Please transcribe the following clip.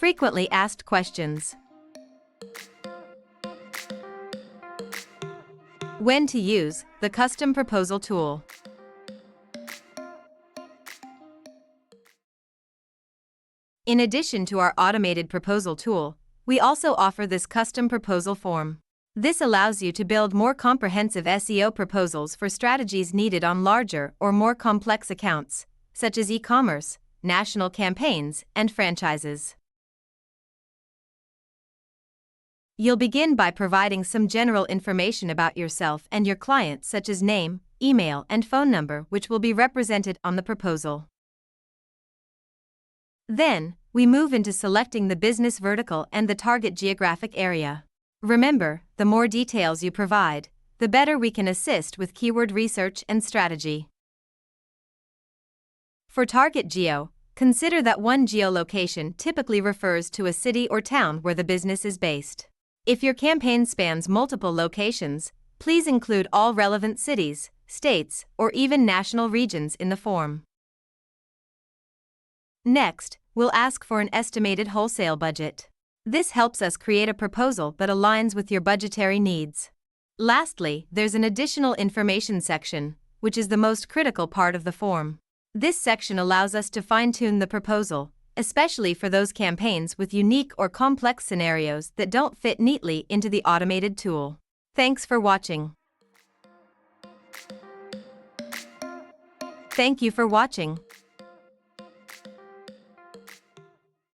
Frequently asked questions. When to use the custom proposal tool. In addition to our automated proposal tool, we also offer this custom proposal form. This allows you to build more comprehensive SEO proposals for strategies needed on larger or more complex accounts, such as e-commerce, national campaigns, and franchises. You'll begin by providing some general information about yourself and your client, such as name, email, and phone number, which will be represented on the proposal. Then, we move into selecting the business vertical and the target geographic area. Remember, the more details you provide, the better we can assist with keyword research and strategy. For target geo, consider that one geolocation typically refers to a city or town where the business is based. If your campaign spans multiple locations, please include all relevant cities, states, or even national regions in the form. Next, we'll ask for an estimated wholesale budget. This helps us create a proposal that aligns with your budgetary needs. Lastly, there's an additional information section, which is the most critical part of the form. This section allows us to fine-tune the proposal, especially for those campaigns with unique or complex scenarios that don't fit neatly into the automated tool. Thanks for watching. Thank you for watching.